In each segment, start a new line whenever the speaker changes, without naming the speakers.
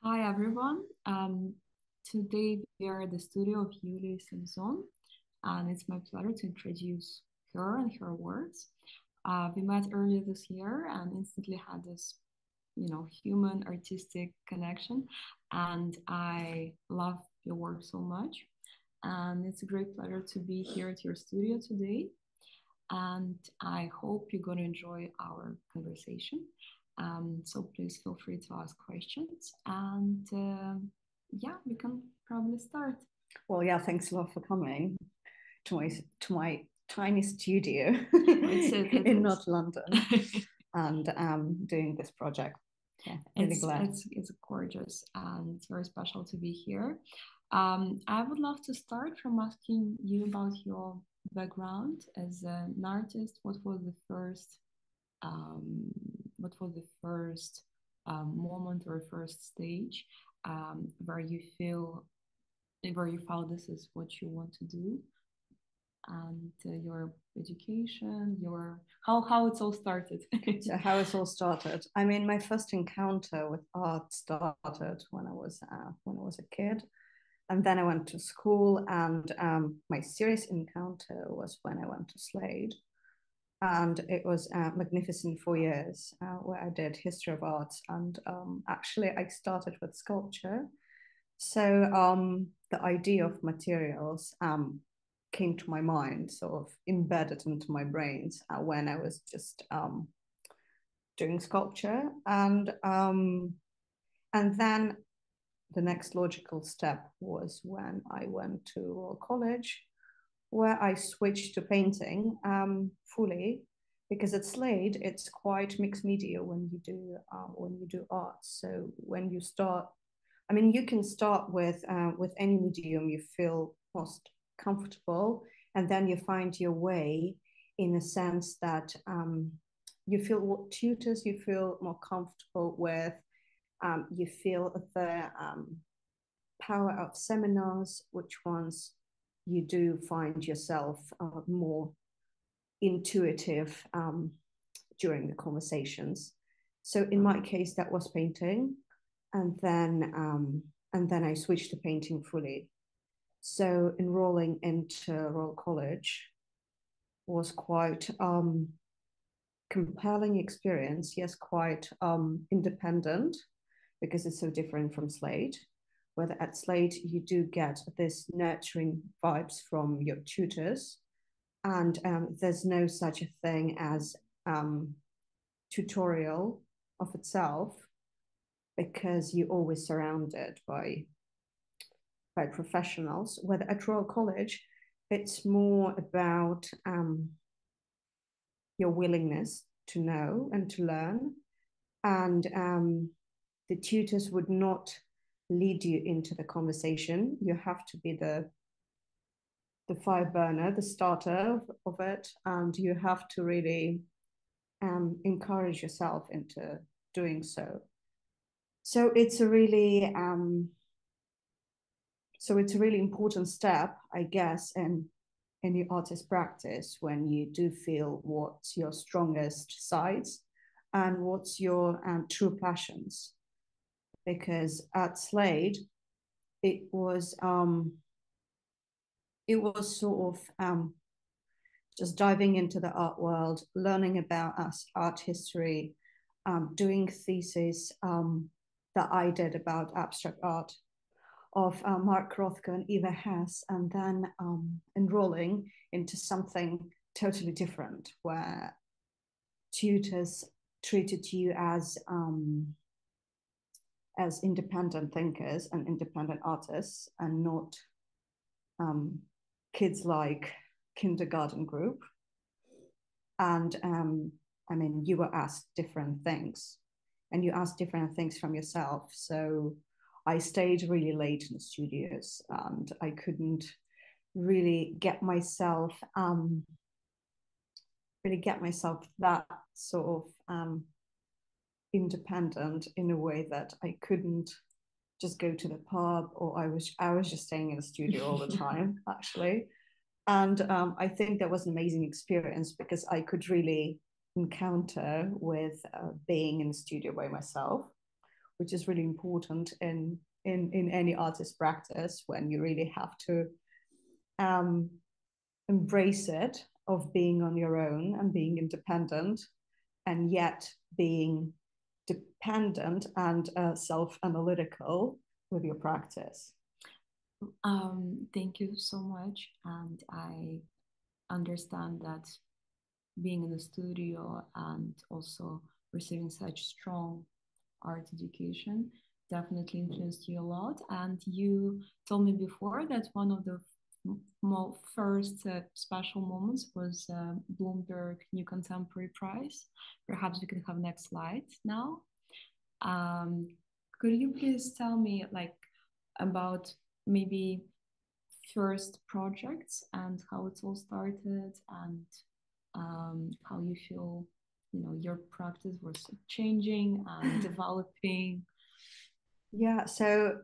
Hi everyone. Today we are at the studio of Yulia Iosilzon, and it's my pleasure to introduce her and her works. We met earlier this year and instantly had this, human artistic connection, and I love your work so much. And it's a great pleasure to be here at your studio today. And I hope you're going to enjoy our conversation. So please feel free to ask questions. And yeah, we can probably start.
Well, yeah, thanks a lot for coming to my tiny studio in
It's
North London and doing this project. Yeah, really
it's
glad.
it's gorgeous and it's very special to be here. I would love to start from asking you about your background as an artist. Um, what was the first moment or first stage where where you felt this is what you want to do, and your education, your how it's all started.
So how it all started. I mean, my first encounter with art started when I was a kid, and then I went to school, and my serious encounter was when I went to Slade. And it was magnificent 4 years where I did history of arts, and actually I started with sculpture. So the idea of materials came to my mind, sort of embedded into my brains when I was just doing sculpture, and then the next logical step was when I went to Royal College, where I switched to painting fully, because at Slade it's quite mixed media when you do art. So when you start, I mean, you can start with any medium you feel most comfortable, and then you find your way in a sense that you feel what tutors you feel more comfortable with. You feel the power of seminars, which ones you do find yourself more intuitive during the conversations. So in my case, that was painting, and then I switched to painting fully. So enrolling into Royal College was quite compelling experience. Yes, quite independent, because it's so different from Slade. Whether at Slade you do get this nurturing vibes from your tutors, and there's no such a thing as tutorial of itself, because you're always surrounded by professionals. Whether at Royal College, it's more about your willingness to know and to learn, and the tutors would not lead you into the conversation. You have to be the fire burner, the starter of it, and you have to really encourage yourself into doing so. So it's a really important step, I guess, in your artist practice, when you do feel what's your strongest sides and what's your true passions. Because at Slade, it was sort of just diving into the art world, learning about us art history, doing thesis that I did about abstract art of Mark Rothko and Eva Hess, and then enrolling into something totally different, where tutors treated you as independent thinkers and independent artists, and not um, kids like kindergarten group. And I mean, you were asked different things, and you asked different things from yourself. So I stayed really late in the studios, and I couldn't really get myself that sort of independent, in a way that I couldn't just go to the pub, or I was just staying in the studio all the time, actually. And I think that was an amazing experience, because I could really encounter with being in the studio by myself, which is really important in any artist practice, when you really have to embrace it, of being on your own and being independent, and yet being dependent and self-analytical with your practice.
Thank you so much. And I understand that being in the studio and also receiving such strong art education definitely influenced you a lot. And you told me before that one of the first special moments was Bloomberg New Contemporary Prize. Perhaps we can have next slide now. Could you please tell me about maybe first projects and how it all started, and how you feel, your practice was changing and developing?
Yeah, so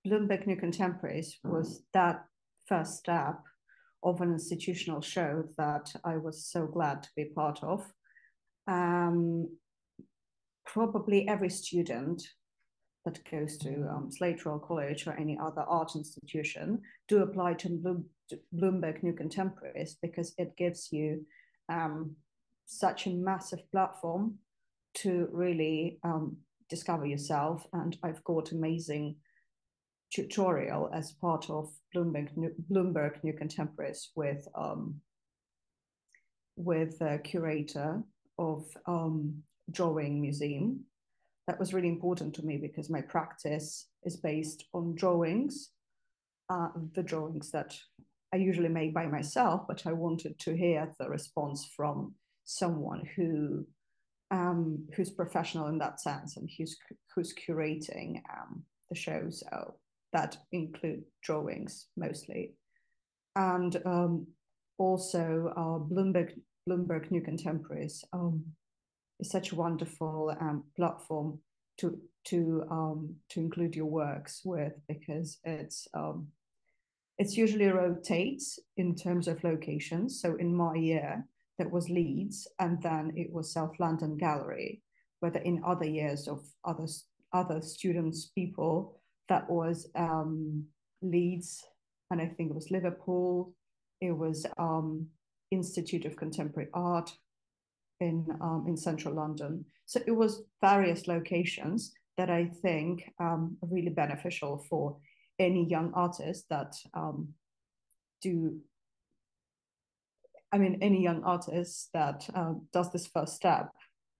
Bloomberg New Contemporaries was that first step of an institutional show that I was so glad to be part of. Probably every student that goes to Slade Royal College or any other art institution do apply to Bloomberg New Contemporaries, because it gives you such a massive platform to really discover yourself. And I've got amazing tutorial as part of Bloomberg New Contemporaries with a curator of drawing museum. That was really important to me, because my practice is based on drawings, the drawings that I usually make by myself, but I wanted to hear the response from someone who's professional in that sense, and who's curating the shows that include drawings mostly. And also Bloomberg New Contemporaries is such a wonderful platform to include your works with, because it's usually rotates in terms of locations. So in my year, that was Leeds, and then it was South London Gallery. Whether in other years of other students, people, that was Leeds, and I think it was Liverpool. It was Institute of Contemporary Art in central London. So it was various locations that I think are really beneficial for any young artist that any young artist that does this first step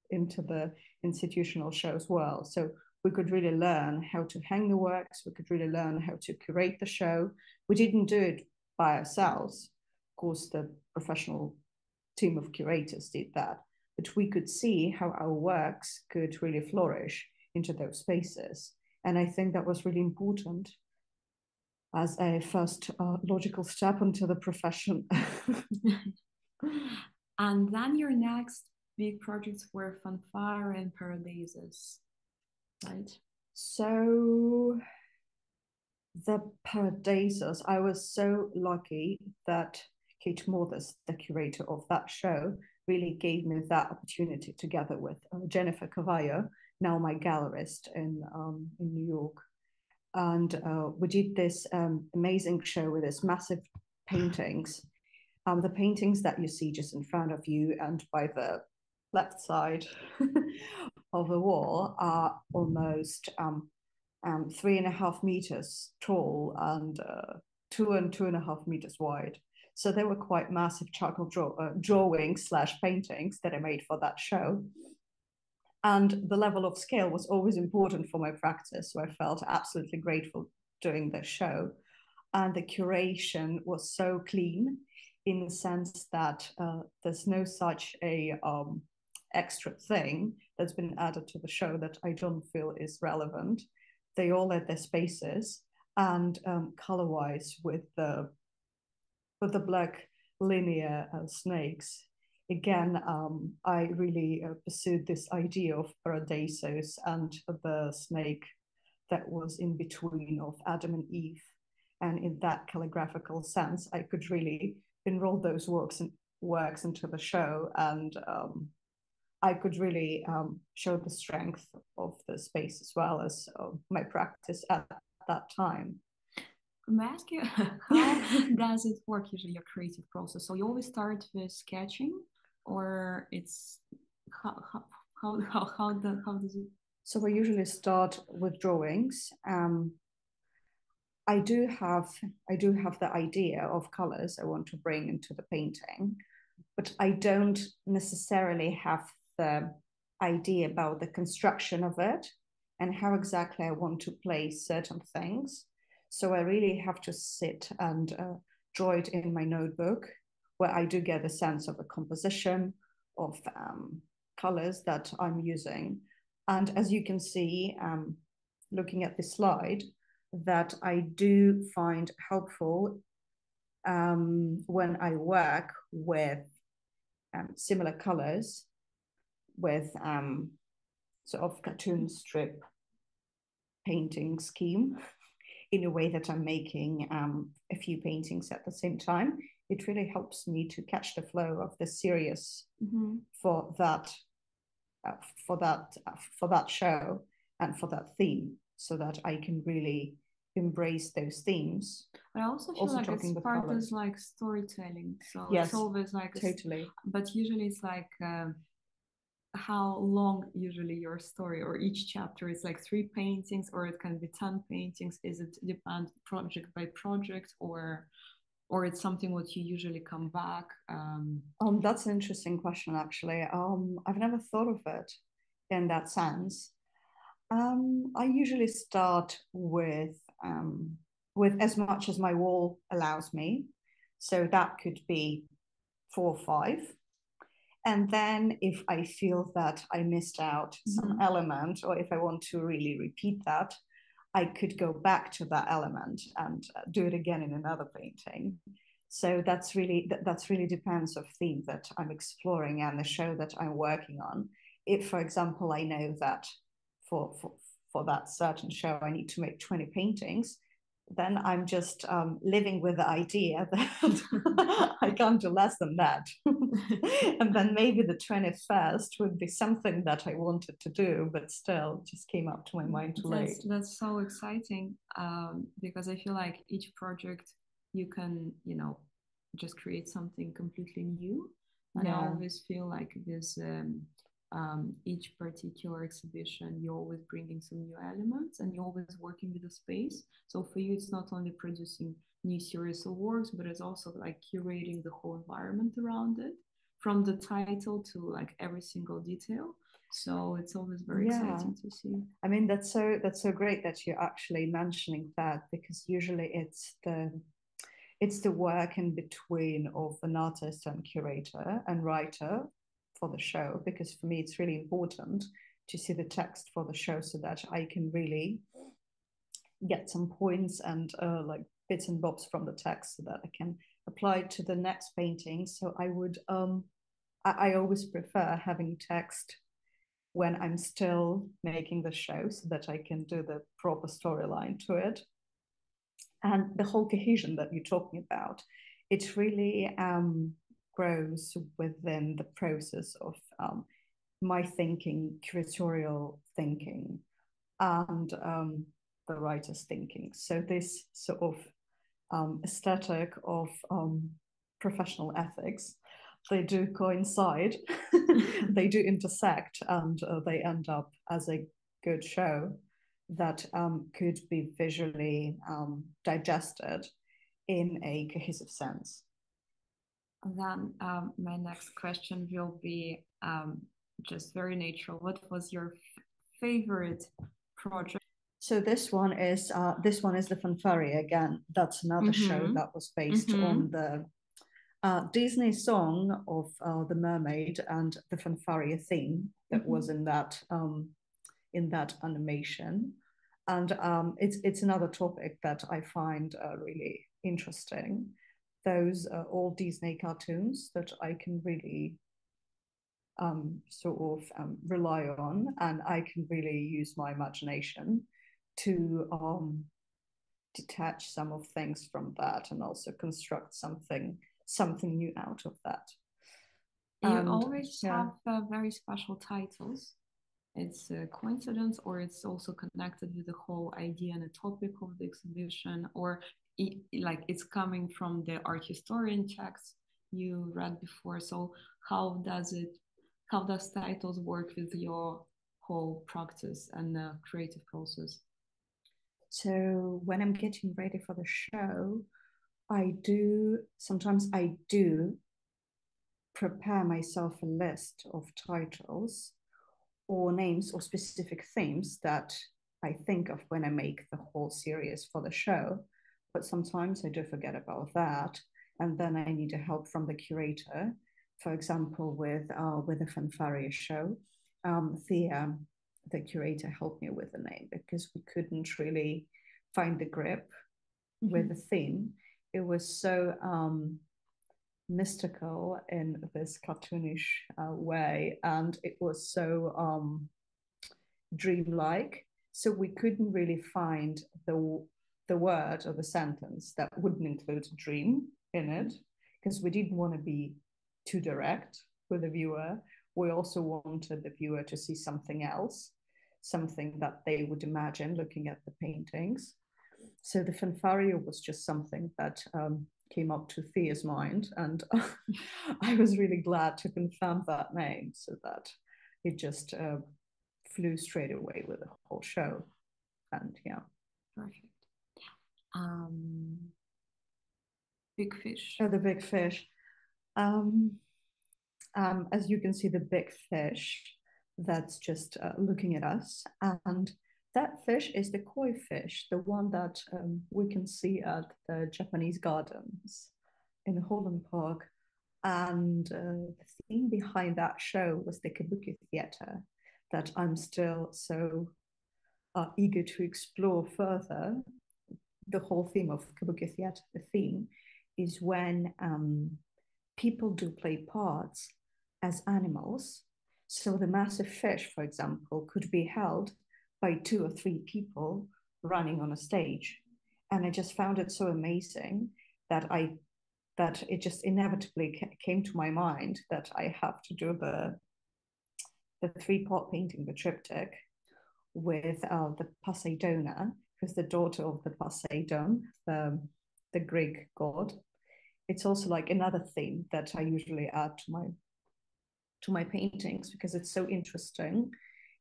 into the institutional shows world. So we could really learn how to hang the works. We could really learn how to curate the show. We didn't do it by ourselves. Of course, the professional team of curators did that, but we could see how our works could really flourish into those spaces. And I think that was really important as a first logical step into the profession.
And then your next big projects were Fanfarria and Paradeisos, right?
So the Paradeisos, I was so lucky that Kate Morthers, the curator of that show, really gave me that opportunity, together with Jennifer Cavallo, now my gallerist in New York. And we did this amazing show with this massive paintings. The paintings that you see just in front of you and by the left side of the wall are almost 3.5 meters tall and 2.5 meters wide. So they were quite massive charcoal drawings / paintings that I made for that show. And the level of scale was always important for my practice, so I felt absolutely grateful doing this show. And the curation was so clean, in the sense that there's no such a extra thing that's been added to the show that I don't feel is relevant. They all had their spaces, and color-wise, with the black linear snakes. Again, I really pursued this idea of Paradeisos and the snake that was in between of Adam and Eve. And in that calligraphical sense, I could really enroll those works into the show. And I could really show the strength of the space as well as my practice at that time.
May I ask you, how does it work usually, your creative process? So you always start with sketching, or it's how does it?
So I usually start with drawings. I do have the idea of colors I want to bring into the painting, but I don't necessarily have the idea about the construction of it and how exactly I want to place certain things. So I really have to sit and draw it in my notebook, where I do get a sense of the composition of colors that I'm using. And as you can see, looking at the slide, that I do find helpful when I work with similar colors, with sort of cartoon strip painting scheme, in a way that I'm making a few paintings at the same time. It really helps me to catch the flow of the series for that show and for that theme, so that I can really embrace those themes.
But I also feel like it's part of like storytelling. So
yes,
it's always like
totally.
But usually it's like how long usually your story or each chapter is, like 3 paintings, or it can be 10 paintings. Is it depend project by project, or it's something what you usually come back?
That's an interesting question, actually. I've never thought of it in that sense. I usually start with as much as my wall allows me. So that could be 4 or 5. And then if I feel that I missed out some element, or if I want to really repeat that, I could go back to that element and do it again in another painting. So that's really depends of theme that I'm exploring and the show that I'm working on. If, for example, I know that for that certain show I need to make 20 paintings, then I'm just living with the idea that I can't do less than that. And then maybe the 21st would be something that I wanted to do, but still just came up to my mind too late.
That's so exciting, because I feel like each project you can, just create something completely new. And I always feel like this each particular exhibition, you're always bringing some new elements and you're always working with the space. So for you, it's not only producing new series of works, but it's also like curating the whole environment around it, from the title to like every single detail. So it's always very exciting to see.
I mean, that's so great that you're actually mentioning that, because usually it's the work in between of an artist and curator and writer for the show, because for me it's really important to see the text for the show so that I can really get some points and like bits and bobs from the text so that I can apply it to the next painting. So I would I always prefer having text when I'm still making the show, so that I can do the proper storyline to it. And the whole cohesion that you're talking about, it really grows within the process of my thinking, curatorial thinking, and the writer's thinking. So this sort of aesthetic of professional ethics, they do coincide, they do intersect, and they end up as a good show that could be visually digested in a cohesive sense.
And then my next question will be just very natural. What was your favorite project?
So this one is the Fanfarria again. That's another show that was based on the Disney song of the mermaid and the Fanfarria theme that was in that animation. And it's another topic that I find really interesting. Those are all Disney cartoons that I can really sort of rely on, and I can really use my imagination to detach some of things from that and also construct something new out of that.
You
And
always
yeah,
have very special titles. It's a coincidence, or it's also connected with the whole idea and the topic of the exhibition, or like it's coming from the art historian texts you read before. So how does it, how does titles work with your whole practice and creative process?
so when I'm getting ready for the show, I do prepare myself a list of titles or names or specific themes that I think of when I make the whole series for the show. But sometimes I do forget about that, and then I need a help from the curator. For example, with the Fanfarria show, Thea, the curator, helped me with the name because we couldn't really find the grip with the theme. It was so mystical in this cartoonish way, and it was so dreamlike. So we couldn't really find the word or the sentence that wouldn't include dream in it, because we didn't want to be too direct with the viewer. We also wanted the viewer to see something else, something that they would imagine looking at the paintings. So the Fanfarria was just something that came up to Thea's mind, and I was really glad to confirm that name so that it just flew straight away with the whole show. And yeah.
Perfect. Um, Big fish.
Oh, the big fish. As you can see, the big fish that's just looking at us. And that fish is the koi fish, the one that we can see at the Japanese gardens in Holland Park. And the theme behind that show was the kabuki theater that I'm still so eager to explore further. The whole theme of kabuki theater, the theme is when people do play parts as animals. So the massive fish, for example, could be held by 2 or 3 people running on a stage. And I just found it so amazing that it just inevitably came to my mind that I have to do the 3-part painting, the triptych, with the Poseidona, who's the daughter of the Poseidon, the Greek god. It's also like another theme that I usually add to my paintings because it's so interesting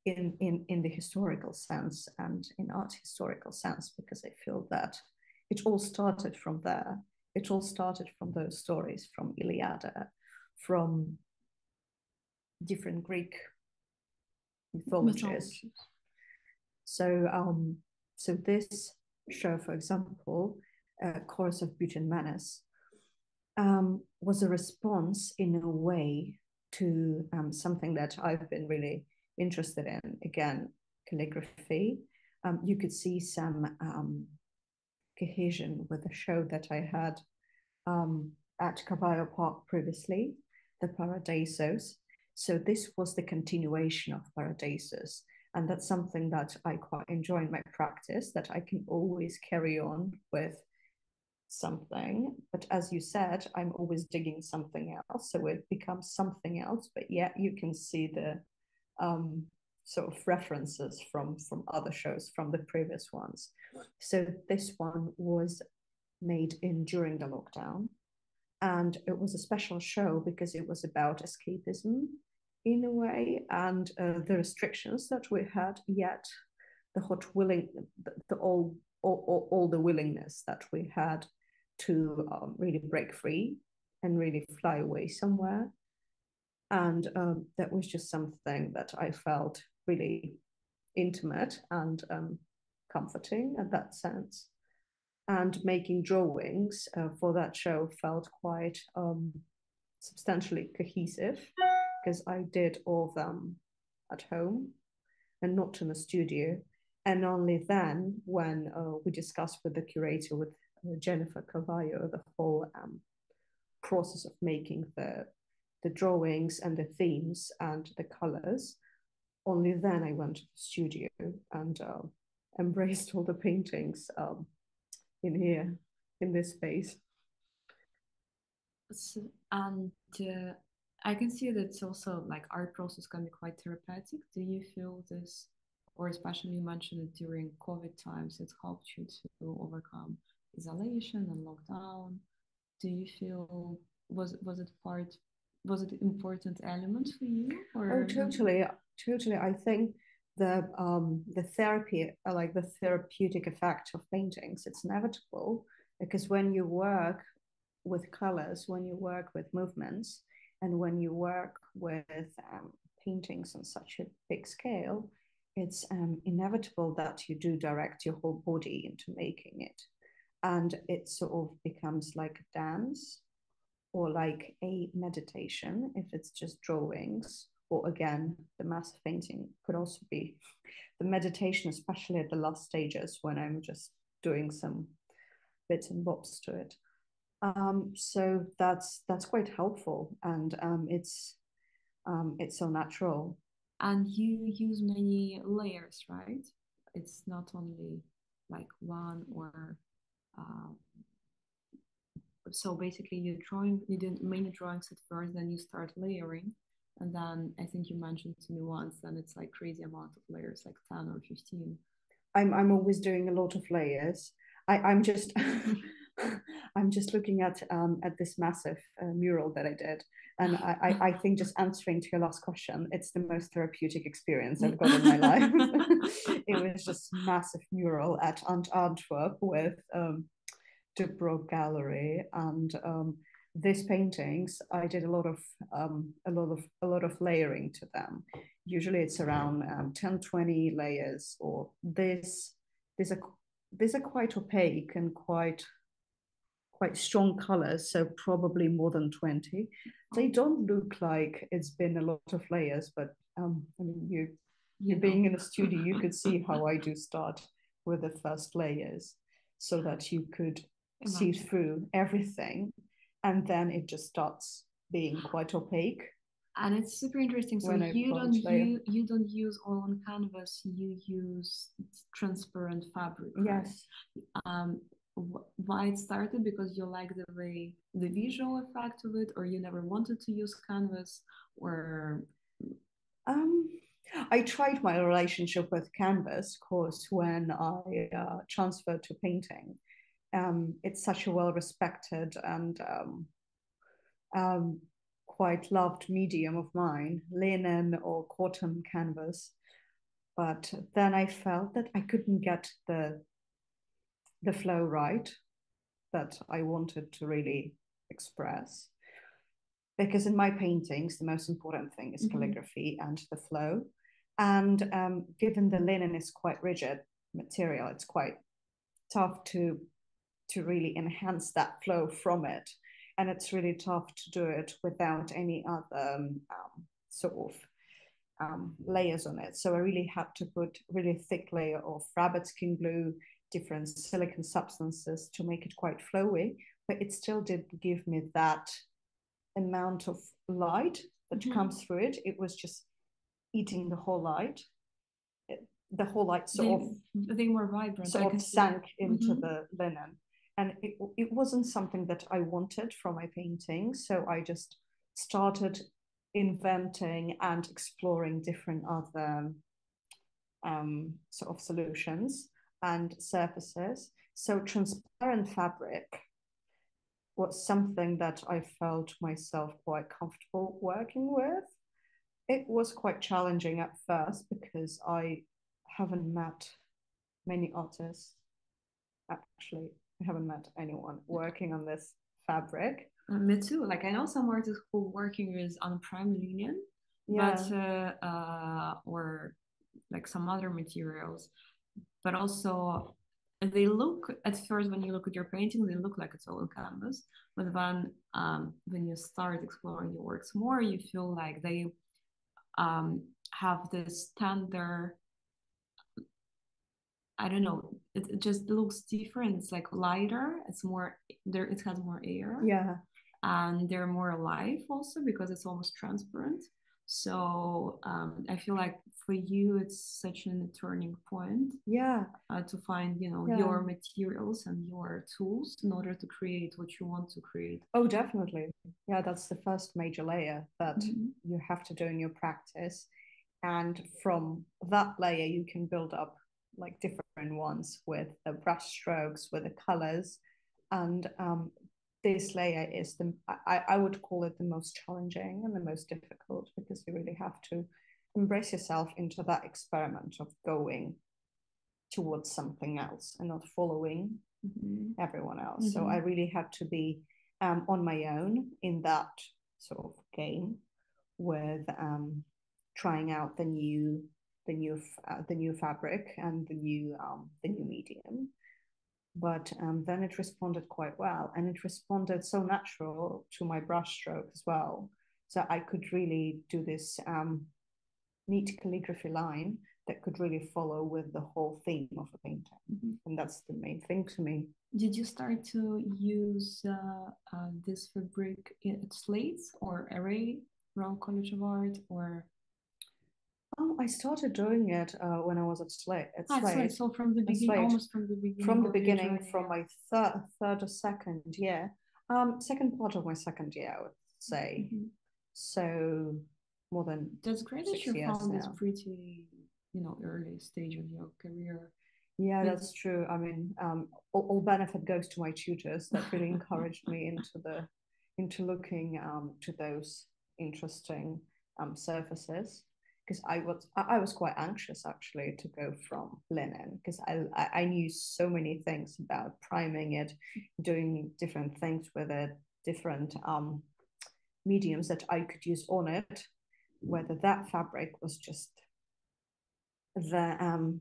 in the historical sense and in art historical sense, because I feel that it all started from there. It all started from those stories, from Iliada, from different Greek mythologies. So this show, for example, Chorus of Beauty and Menace, was a response in a way to something that I've been really interested in, again, calligraphy. You could see some cohesion with the show that I had at Cavallo Park previously, the Paradeisos. So this was the continuation of Paradeisos. And that's something that I quite enjoy in my practice, that I can always carry on with something. But as you said, I'm always digging something else. So it becomes something else. But yet you can see the sort of references from other shows, from the previous ones. So this one was made during the lockdown. And it was a special show because it was about escapism in a way, and the restrictions that we had, yet the all the willingness that we had to really break free and really fly away somewhere. And that was just something that I felt really intimate and comforting in that sense. And making drawings for that show felt quite substantially cohesive, because I did all of them at home and not in a studio. And only then, when we discussed with the curator, with Jennifer Carvalho, the whole process of making the drawings and the themes and the colors, only then I went to the studio and embraced all the paintings in here, in this space.
And I can see that it's also like art process can be quite therapeutic. Do you feel this, or especially you mentioned it during COVID times, it helped you to overcome isolation and lockdown? Do you feel was it part was it important element for you
Oh,
or
totally, totally. I think the therapy, like the therapeutic effect of paintings, it's inevitable because when you work with colors, when you work with movements, and when you work with paintings on such a big scale, it's inevitable that you do direct your whole body into making it, and it sort of becomes like a dance or like a meditation if it's just drawings, or again the massive painting could also be the meditation, especially at the last stages when I'm just doing some bits and bobs to it. So that's quite helpful, and it's so natural.
and you use many layers, right? It's not only like one or uh, so basically you did many drawings at first, then you start layering, and then I think you mentioned to me once, then it's like crazy amount of layers, like 10 or 15.
I'm always doing a lot of layers. I'm just I'm just looking at this massive mural that I did, and I think just answering to your last question, it's the most therapeutic experience I've got in my life. It was just massive mural at Antwerp with De Broek Gallery, and these paintings I did a lot of layering to them. Usually it's around 10 20 layers, or these are these are quite opaque and quite strong colors, so probably more than 20. They don't look like it's been a lot of layers, but I mean, you being in a studio, you could see how I do start with the first layers so that you could see through everything, and then it just starts being quite opaque.
And it's super interesting. So you don't use oil on canvas, you use transparent fabric, right?
Yes.
Why it started? Because you like the way the visual effect of it, or you never wanted to use canvas, or
I tried my relationship with canvas, of course, when I transferred to painting. It's such a well-respected and quite loved medium of mine, linen or cotton canvas. But then I felt that I couldn't get the flow right that I wanted to really express. Because in my paintings, the most important thing is calligraphy and the flow. And given the linen is quite rigid material, it's quite tough to really enhance that flow from it. And it's really tough to do it without any other sort of layers on it. So I really had to put really thick layer of rabbit skin glue, different silicone substances to make it quite flowy, but it still didn't give me that amount of light that comes through it. It was just eating the whole light. The whole light
they were vibrant.
Sort of sank into the linen. And it wasn't something that I wanted from my painting. So I just started inventing and exploring different other sort of solutions and surfaces. So transparent fabric was something that I felt myself quite comfortable working with. It was quite challenging at first because I haven't met many artists. Actually, I haven't met anyone working on this fabric.
Me too. Like I know some artists who are working with on prime linen, but or like some other materials, but also they look at first when you look at your painting, they look like it's all on canvas. But when you start exploring your works more, you feel like they have this tender, I don't know, it just looks different. It's like lighter, it's more there, it has more air.
Yeah.
And they're more alive also because it's almost transparent. So I feel like for you, it's such a turning point.
Yeah.
To find, your materials and your tools in order to create what you want to create.
Oh, definitely. Yeah, that's the first major layer that you have to do in your practice. And from that layer, you can build up like different ones with the brush strokes, with the colors. And this layer is I would call it the most challenging and the most difficult, because you really have to embrace yourself into that experiment of going towards something else and not following everyone else. So I really had to be on my own in that sort of game with trying out the new fabric and the new medium. But then it responded quite well, and it responded so natural to my brushstroke as well. So I could really do this neat calligraphy line that could really follow with the whole theme of a painting. And that's the main thing to me.
Did you start to use this fabric at Slates or Array around College of Art, or?
I started doing it when I was at Slate.
So from the beginning, almost from the beginning.
From the beginning, from my third or second year, second part of my second year, I would say. So more than
that's great that you found this pretty, early stage of your career.
Yeah, that's true. I mean, all benefit goes to my tutors that really encouraged me into looking to those interesting surfaces, because I was quite anxious actually to go from linen, because I knew so many things about priming it, doing different things with it, different mediums that I could use on it, whether that fabric was just the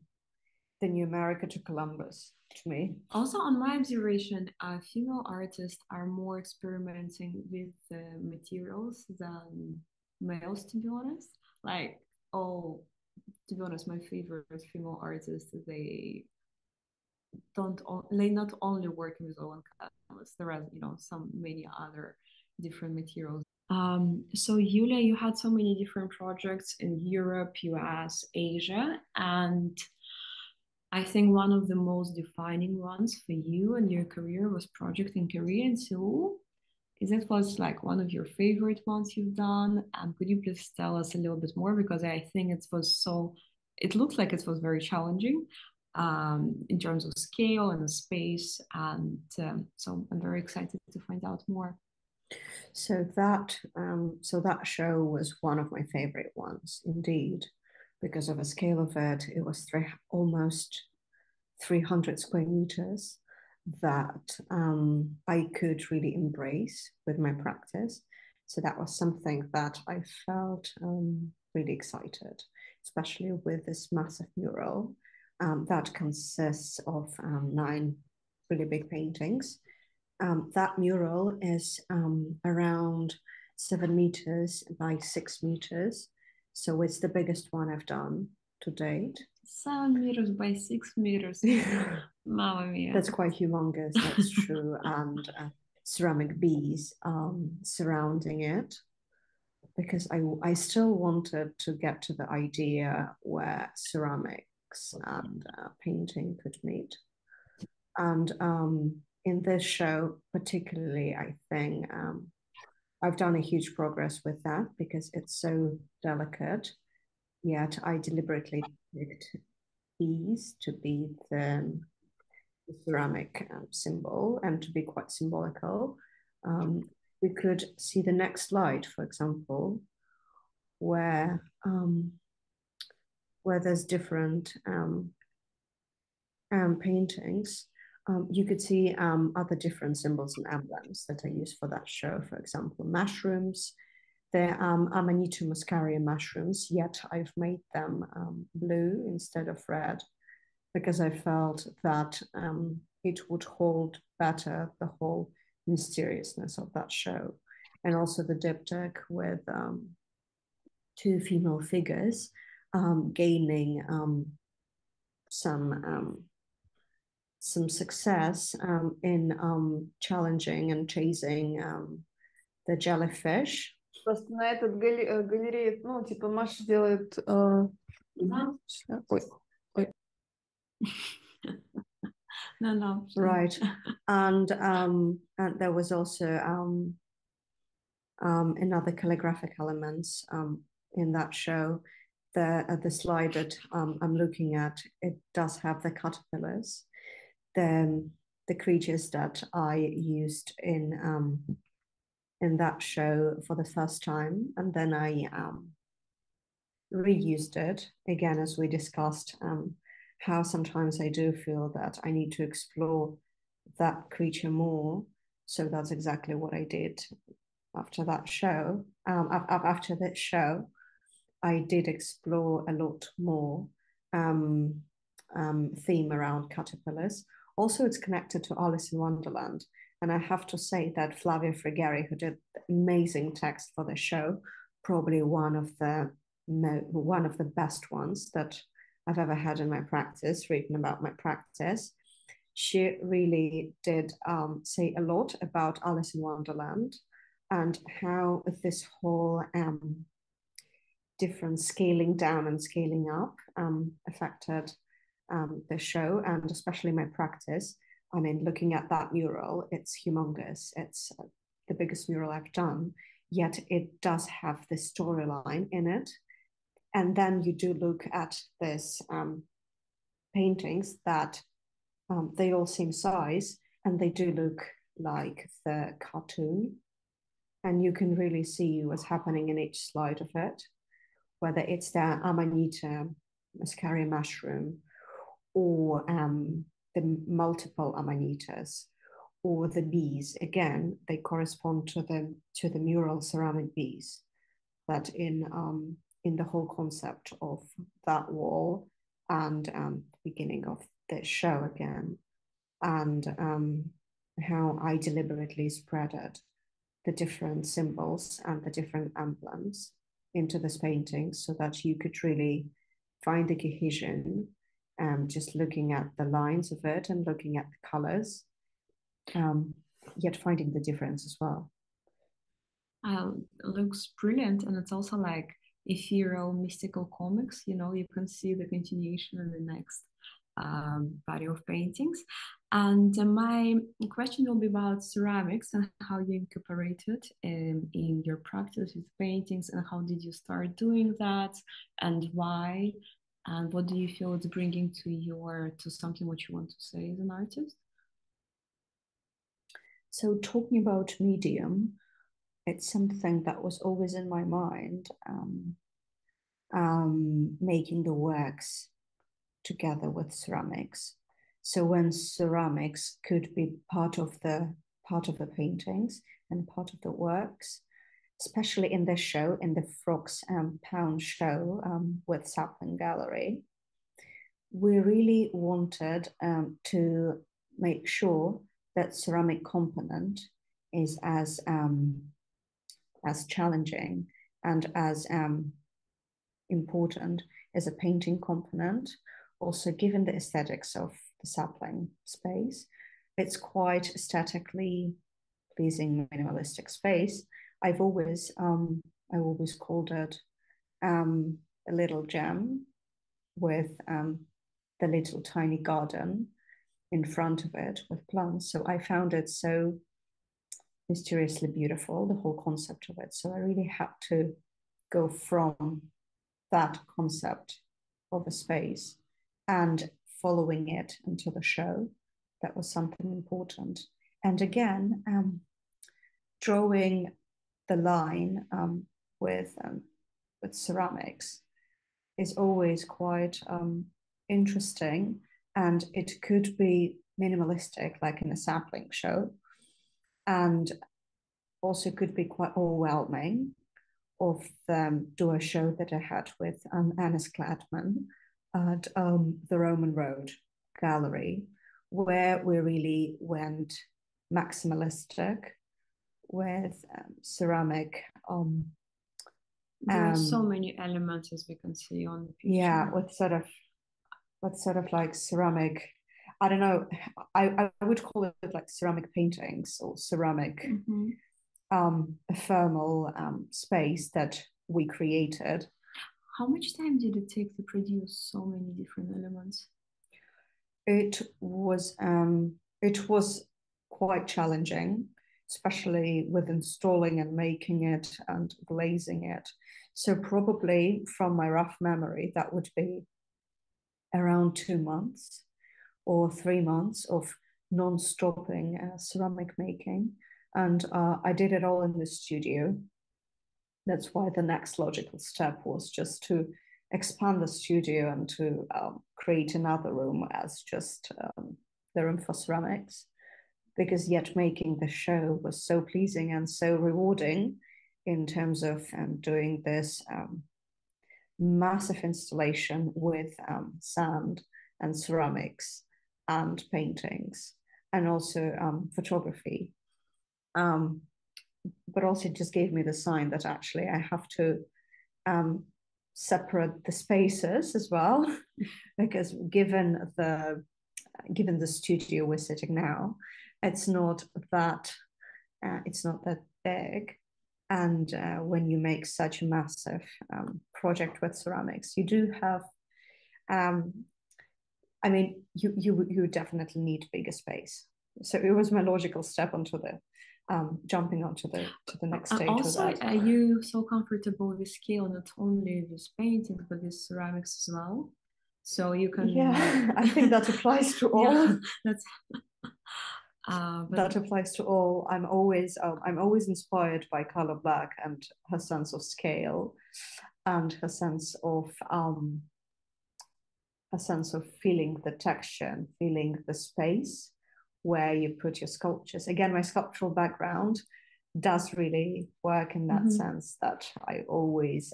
new America to Columbus to me.
Also, on my observation, female artists are more experimenting with the materials than males, to be honest. Like, to be honest, my favorite female artists, they not only work with oil and canvas, there are, some many other different materials. So Yulia, you had so many different projects in Europe, US, Asia, and I think one of the most defining ones for you and your career was project in Korea and Seoul. Is that was like one of your favorite ones you've done? And could you please tell us a little bit more? Because I think it looks like it was very challenging in terms of scale and space. And so I'm very excited to find out more.
So that show was one of my favorite ones, indeed, because of the scale of it. It was almost 300 square meters that I could really embrace with my practice. So that was something that I felt really excited, especially with this massive mural that consists of 9 really big paintings. That mural is around 7 meters by 6 meters. So it's the biggest one I've done to date.
7 meters by 6 meters. Mamma mia.
That's quite humongous, that's true. And ceramic bees surrounding it, because I still wanted to get to the idea where ceramics and painting could meet. And in this show particularly, I think I've done a huge progress with that, because it's so delicate, yet I deliberately picked bees to be the ceramic symbol and to be quite symbolical. We could see the next slide, for example, where there's different paintings. You could see other different symbols and emblems that I used for that show. For example, mushrooms. They're Amanita Muscaria mushrooms, yet I've made them blue instead of red, because I felt that it would hold better the whole mysteriousness of that show. And also the diptych with 2 female figures gaining some success in challenging and chasing the jellyfish
Просто на этот галерея, ну, типа Маша делает... Ой, ой.
No.
Right. And there was also another calligraphic elements in that show. The slide that I'm looking at, it does have the caterpillars, the creatures that I used in that show for the first time, and then I reused it again, as we discussed. How sometimes I do feel that I need to explore that creature more. So that's exactly what I did after that show. After that show, I did explore a lot more theme around caterpillars. Also, it's connected to Alice in Wonderland. And I have to say that Flavia Frigeri, who did amazing text for the show, probably one of the best ones that I've ever had in my practice, written about my practice. She really did say a lot about Alice in Wonderland and how this whole different scaling down and scaling up affected the show, and especially my practice. I mean, looking at that mural, it's humongous. It's the biggest mural I've done, yet it does have this storyline in it. And then you do look at this paintings that they all same size, and they do look like the cartoon. And you can really see what's happening in each slide of it, whether it's the Amanita Muscaria mushroom, or the multiple Amanitas, or the bees. Again, they correspond to the mural ceramic bees that in the whole concept of that wall and beginning of the show again, and how I deliberately spreaded the different symbols and the different emblems into this painting so that you could really find the cohesion, just looking at the lines of it and looking at the colors, yet finding the difference as well.
Looks brilliant, and it's also like ethereal mystical comics. You can see the continuation in the next body of paintings. And my question will be about ceramics and how you incorporate it in your practice with paintings, and how did you start doing that, and why, and what do you feel it's bringing to something what you want to say as an artist?
So talking about medium, it's something that was always in my mind, making the works together with ceramics. So when ceramics could be part of the paintings and part of the works, especially in this show, in the Frogs Pound show with Sapling Gallery, we really wanted to make sure that ceramic component is as challenging and as important as a painting component. Also, given the aesthetics of the sapling space, it's quite aesthetically pleasing, minimalistic space. I always called it a little gem with the little tiny garden in front of it with plants. So I found it so mysteriously beautiful, the whole concept of it. So I really had to go from that concept of a space and following it into the show. That was something important. And again, drawing the line with ceramics is always quite interesting, and it could be minimalistic, like in a sapling show, and also could be quite overwhelming. Of the duo show that I had with Annis Kladman at the Roman Road Gallery, where we really went maximalistic with ceramic.
There are so many elements, as we can see on the picture.
Yeah, with sort of like ceramic. I don't know. I would call it like ceramic paintings or ceramic. ephemeral space that we created.
How much time did it take to produce so many different elements?
It was quite challenging, especially with installing and making it and glazing it. So probably from my rough memory, that would be around 2 months or 3 months of non-stopping ceramic making. And I did it all in the studio. That's why the next logical step was just to expand the studio and to create another room as just the room for ceramics, because yet making the show was so pleasing and so rewarding in terms of doing this massive installation with sand and ceramics and paintings and also photography. But also it just gave me the sign that actually I have to separate the spaces as well, because given the studio we're sitting now, it's not that big, and when you make such a massive project with ceramics, you do have I mean, you definitely need bigger space. So it was my logical step onto the jumping onto the next stage.
Also, are you so comfortable with scale, not only with painting but with ceramics as well? So you can.
Yeah, I think that applies to all.
Yeah, that's.
That applies to all. I'm always inspired by Color Black and her sense of scale, and her sense of feeling the texture and feeling the space where you put your sculptures. Again, my sculptural background does really work in that sense, that I always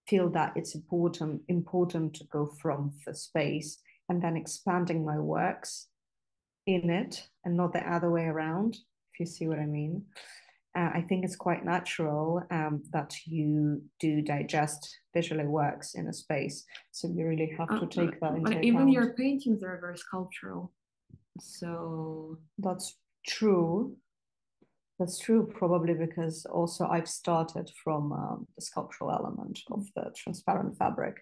feel that it's important to go from the space and then expanding my works in it and not the other way around, if you see what I mean. I think it's quite natural that you do digest visually works in a space. So you really have to take that into account.
Even your paintings are very sculptural. So
that's true. That's true, probably because also I've started from the sculptural element of the transparent fabric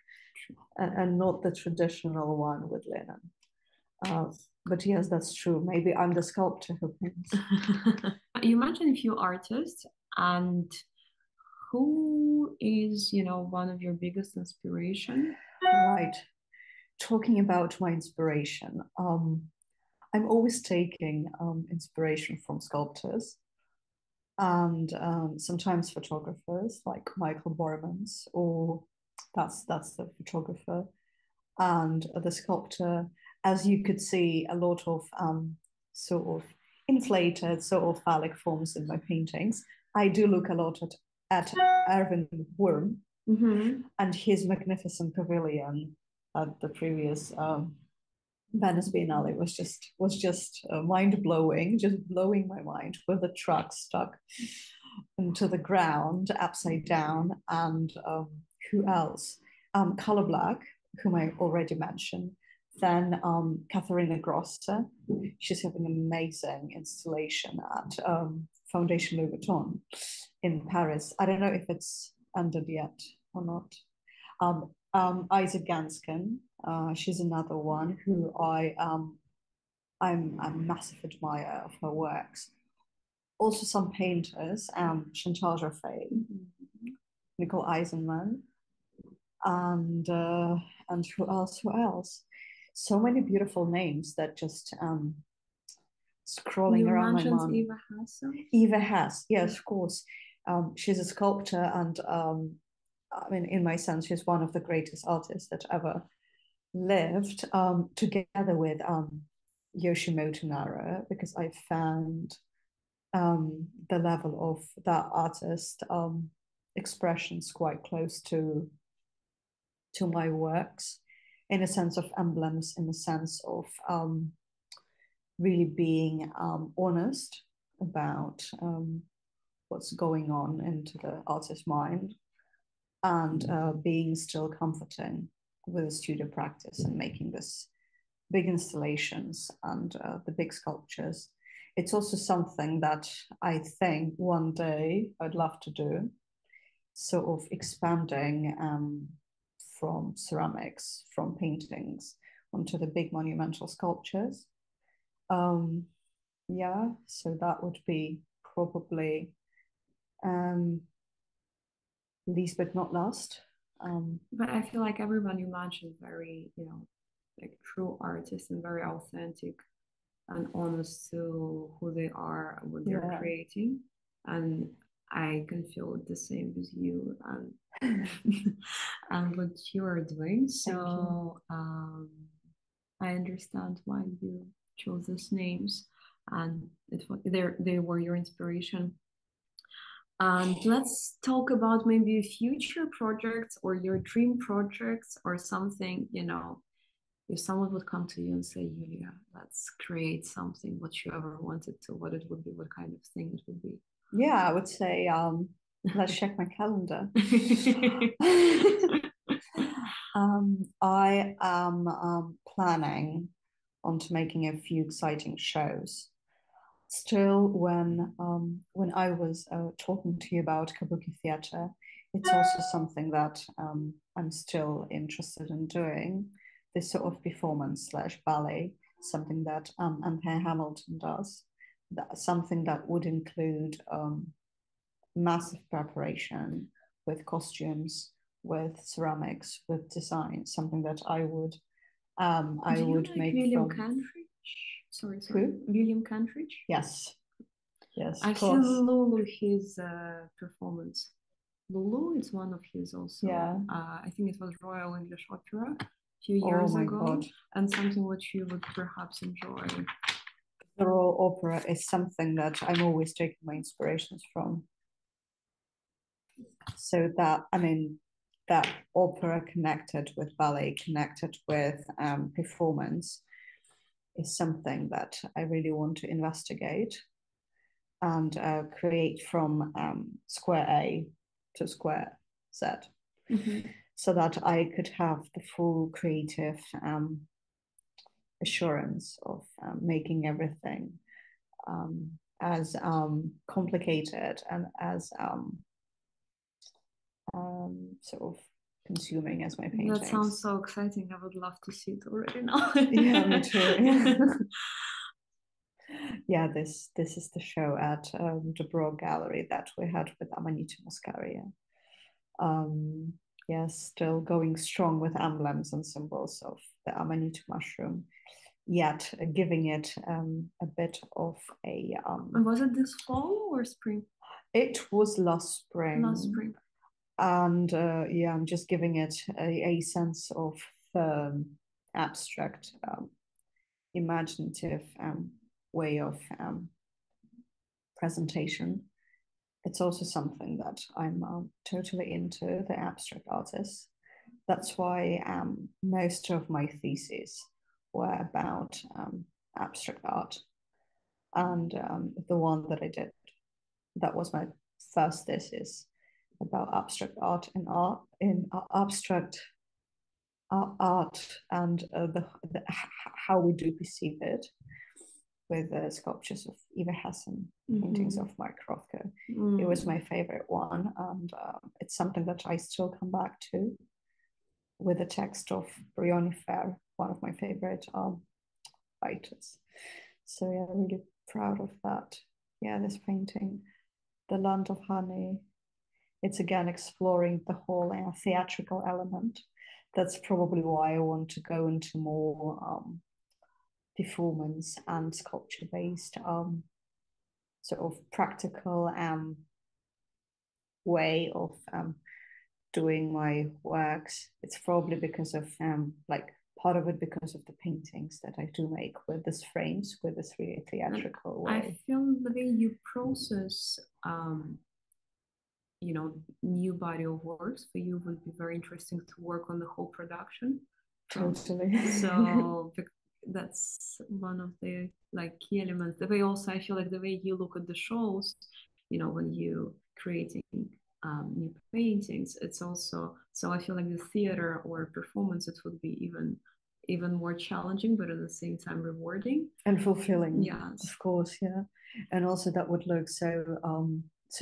and not the traditional one with linen. But yes, that's true. Maybe I'm the sculptor who paints.
You mentioned a few artists, and who is, one of your biggest inspiration?
Right. Talking about my inspiration, I'm always taking inspiration from sculptors and sometimes photographers like Michael Bormans, or that's the photographer, and the sculptor. As you could see, a lot of sort of inflated, sort of phallic forms in my paintings. I do look a lot at Erwin Wurm and his magnificent pavilion at the previous Venice Biennale was just mind blowing, just blowing my mind, with the truck stuck into the ground upside down. And who else? Color Black, whom I already mentioned. Then Katharina Grosser, she's having an amazing installation at Foundation Louis Vuitton in Paris. I don't know if it's ended yet or not. Isaac Ganskin, she's another one who I'm a massive admirer of her works. Also some painters, Chantal Jaffé, Nicole Eisenman, and who else? So many beautiful names that just scrolling around my mind.
Eva Hesse?
Eva Hesse, yes, of course. She's a sculptor, and I mean, in my sense, she's one of the greatest artists that ever lived, together with Yoshimoto Nara, because I found the level of that artist expressions quite close to my works, in a sense of emblems, in a sense of really being honest about what's going on into the artist's mind, and being still comforting with the studio practice and making this big installations and the big sculptures. it's also something that I think one day I'd love to do, sort of expanding from ceramics, from paintings onto the big monumental sculptures. Yeah, so that would be probably least but not last.
But I feel like everyone you mentioned very, like true artists and very authentic and honest to who they are and what they're creating. And I can feel the same with you and and what you are doing. So I understand why you chose these names, and they were your inspiration. And let's talk about maybe future projects or your dream projects or something, if someone would come to you and say, Yulia, let's create something, what you ever wanted to, what it would be, what kind of thing it would be.
Yeah, I would say, let's check my calendar. I am planning on to making a few exciting shows. Still, when I was talking to you about kabuki theater, it's also something that I'm still interested in doing. This sort of performance / ballet, something that Anthony Hamilton does, something that would include massive preparation with costumes, with ceramics, with design, something that I would make
William
from
Cantridge? Sorry.
Who?
William Cantridge?
Yes.
I've seen Lulu, his performance. Lulu is one of his also.
Yeah.
I think it was Royal English Opera a few years ago.
God.
And something which you would perhaps enjoy.
The Royal Opera is something that I'm always taking my inspirations from. So that opera connected with ballet, connected with performance is something that I really want to investigate and create from square A to square Z, so that I could have the full creative assurance of making everything as complicated and as sort of consuming as my paintings.
That sounds so exciting. I would love to see it already now.
Yeah, me too. Yeah, this is the show at the Broad Gallery that we had with Amanita Muscaria. Yes, still going strong with emblems and symbols of the Amanita mushroom, yet giving it a bit of a...
Was it this fall or spring?
It was last spring.
Last spring.
And yeah, I'm just giving it a sense of abstract, imaginative way of presentation. It's also something that I'm totally into, the abstract artists. That's why most of my theses were about abstract art. And the one that I did, that was my first thesis about abstract art and abstract art and how we do perceive it, with sculptures of Eva Hessen, paintings of Mark Rothko. It was my favorite one, and it's something that I still come back to, with the text of Brioni Fair, one of my favorite writers. So yeah, really proud of that. Yeah, this painting, The Land of Honey. It's again exploring the whole theatrical element. That's probably why I want to go into more performance and sculpture-based sort of practical way of doing my works. It's probably because of like part of it because of the paintings that I do make with these frames, with this really theatrical way.
I feel the way you process new body of works for you would be very interesting to work on the whole production.
Totally.
So that's one of the key elements. The way also I feel like the way you look at the shows, when you creating new paintings, it's also, so I feel like the theater or performance, it would be even even more challenging, but at the same time rewarding
and fulfilling.
Yes,
of course, yeah. And also that would look so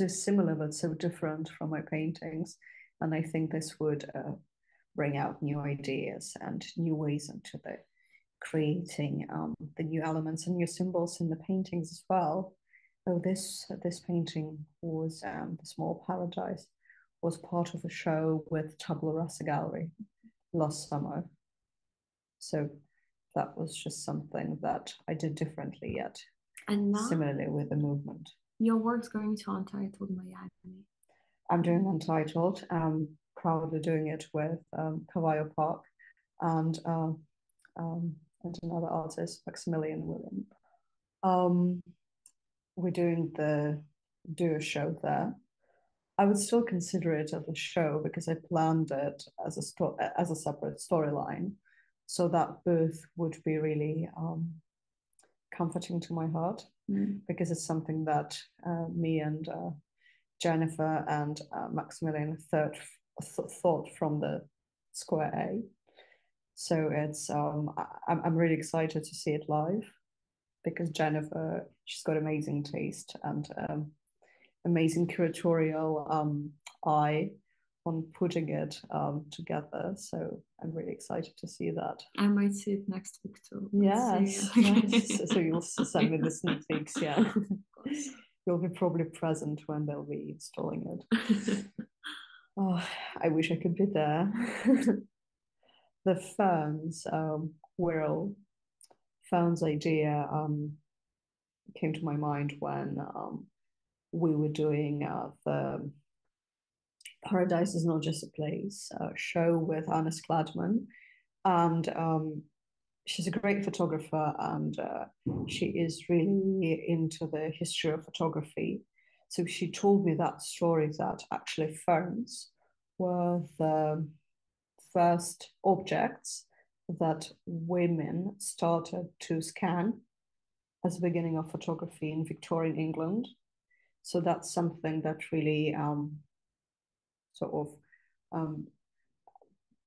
similar but so different from my paintings, and I think this would bring out new ideas and new ways into the creating the new elements and new symbols in the paintings as well. Oh, this painting was the Small Paradise was part of a show with Tabula Rasa Gallery last summer. So that was just something that I did differently, yet
and now
similarly with the movement.
your work's going to Untitled Miami.
I'm doing Untitled. Proudly doing it with Cavallo Park and another artist, Maximilian William. We're doing the duo show there. I would still consider it as a show because I planned it as a separate storyline, so that both would be really comforting to my heart, because it's something that me and Jennifer and Maximilian thought from the Square A. So it's I'm really excited to see it live, because Jennifer, she's got amazing taste and amazing curatorial eye on putting it together. So I'm really excited to see that.
I might see it next week too.
Yes, yes. So you'll send me the sneak peeks, yeah. You'll be probably present when they'll be installing it. Oh, I wish I could be there. The ferns, ferns idea came to my mind when we were doing the Paradise is Not Just a Place show with Anna Skladman, and she's a great photographer, and she is really into the history of photography. So she told me that story that actually ferns were the first objects that women started to scan as the beginning of photography in Victorian England. So that's something that really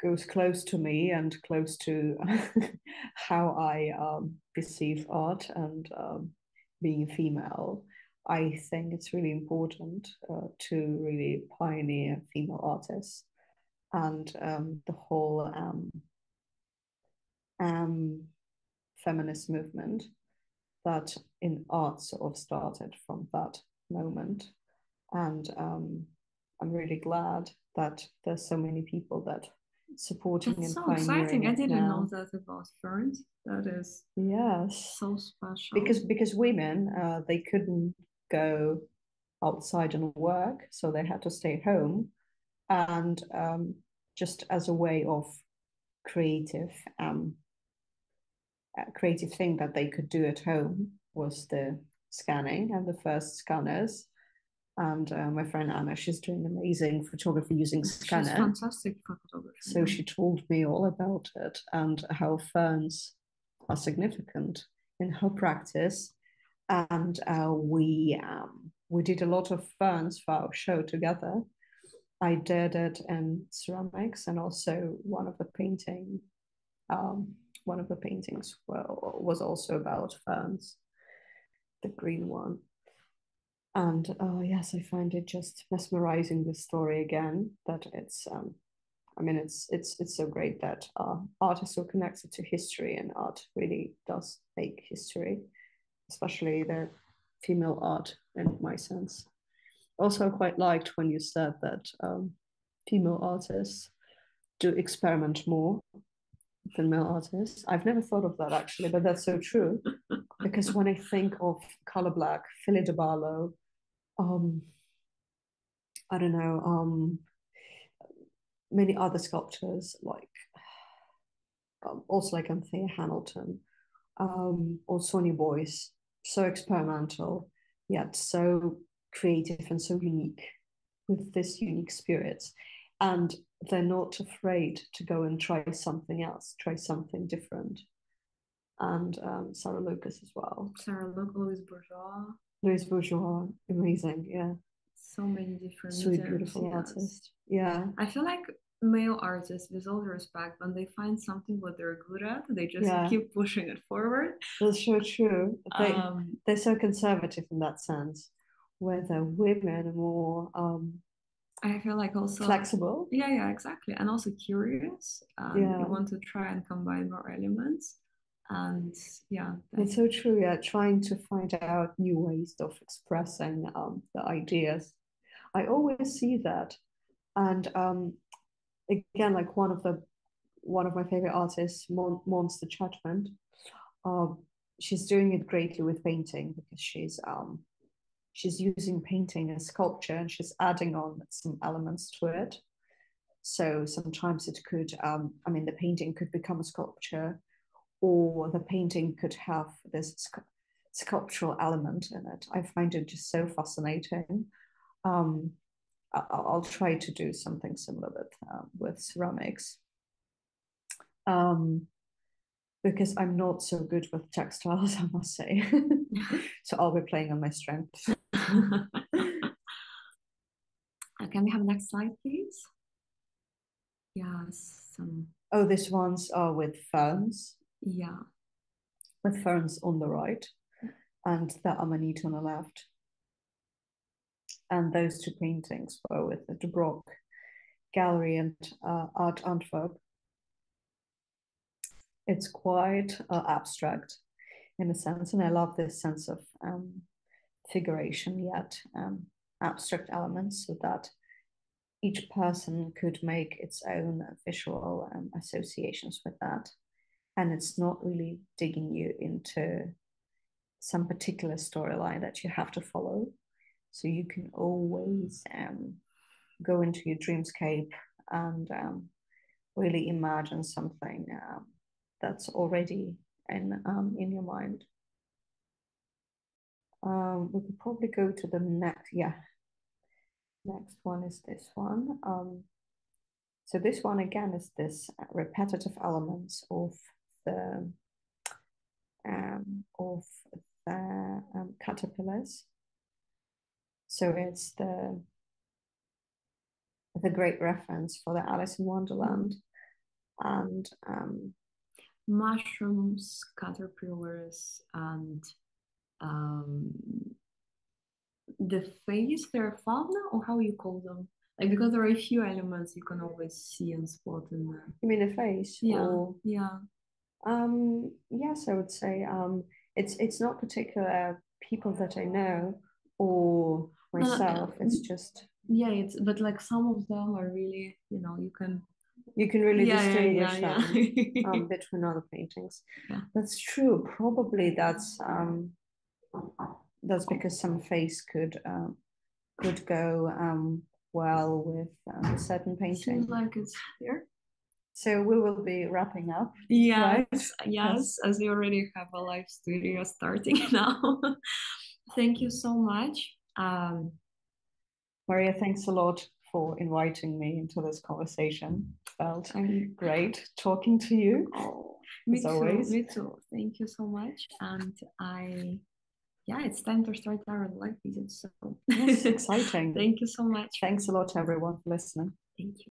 goes close to me and close to how I perceive art, and being a female. I think it's really important to really pioneer female artists, and the whole feminist movement that in art sort of started from that moment. And I'm really glad that there's so many people that supporting
That's
and
so
pioneering
exciting. I didn't
now.
know that about ferns. That is so special.
Because women they couldn't go outside and work, so they had to stay home, and just as a way of creative thing that they could do at home was the scanning and the first scanners. And my friend Anna, she's doing amazing photography using scanner.
She's fantastic for photography.
So she told me all about it and how ferns are significant in her practice. And we did a lot of ferns for our show together. I did it in ceramics, and also one of the paintings was also about ferns, the green one. And yes, I find it just mesmerizing, the story again, that it's it's so great that art is so connected to history, and art really does make history, especially the female art, in my sense. Also, I quite liked when you said that female artists do experiment more than male artists. I've never thought of that actually, but that's so true. Because when I think of Color Black, Philly de Barlow, I don't know, many other sculptors like also like Anthea Hamilton, or Sonia Boyce, so experimental, yet so creative and so unique, with this unique spirit. And they're not afraid to go and try something else, try something different. And Sarah Lucas as well.
Sarah Lucas,
Louise Bourgeois, amazing, yeah.
So many different
sweet, beautiful artist. Yeah.
I feel like male artists, with all due respect, when they find something what they're good at, they just
Yeah.
keep pushing it forward.
That's so true. They're so conservative in that sense, where the women are more
I feel like also
flexible.
Yeah, exactly. And also curious.
Yeah.
You want to try and combine more elements. And yeah.
It's so true. Yeah, trying to find out new ways of expressing the ideas. I always see that. And again, like one of my favorite artists, Monster Chatman, she's doing it greatly with painting because she's using painting as sculpture and she's adding on some elements to it. So sometimes it could, the painting could become a sculpture, or the painting could have this sculptural element in it. I find it just so fascinating. I'll try to do something similar with ceramics. Because I'm not so good with textiles, I must say. So I'll be playing on my strengths.
Can we have next slide, please? Yes.
Oh, this one's with ferns.
Yeah.
With ferns on the right and the Amanita on the left. And those two paintings were with the De Brock Gallery and Art Antwerp. It's quite abstract in a sense, and I love this sense of figuration, yet abstract elements, so that each person could make its own visual associations with that. And it's not really digging you into some particular storyline that you have to follow. So you can always go into your dreamscape and really imagine something that's already in your mind. We could probably go to the next, next one is this one. So this one again is this repetitive elements of the caterpillars. So it's the great reference for the Alice in Wonderland, and
mushrooms, caterpillars, and the phase, they're fauna, or how you call them? Like, because there are a few elements you can always see and spot in there.
You mean a face?
Yeah.
Or,
yeah.
Yes, I would say it's not particular people that I know or myself. It's just
it's but like some of them are really, you can
really distinguish them
yeah.
Between other paintings.
Yeah.
That's true. Probably that's because some face could go well with a certain painting.
Seems like it's here.
So we will be wrapping up.
Yes,
right?
yes, as we already have a live studio starting now. Thank you so much.
Maria, thanks a lot for inviting me into this conversation. Felt great talking to you.
Oh, me too,
always.
Me too. Thank you so much. And it's time to start our live visit. So
yes, exciting.
Thank you so much.
Thanks a lot, everyone, for listening.
Thank you.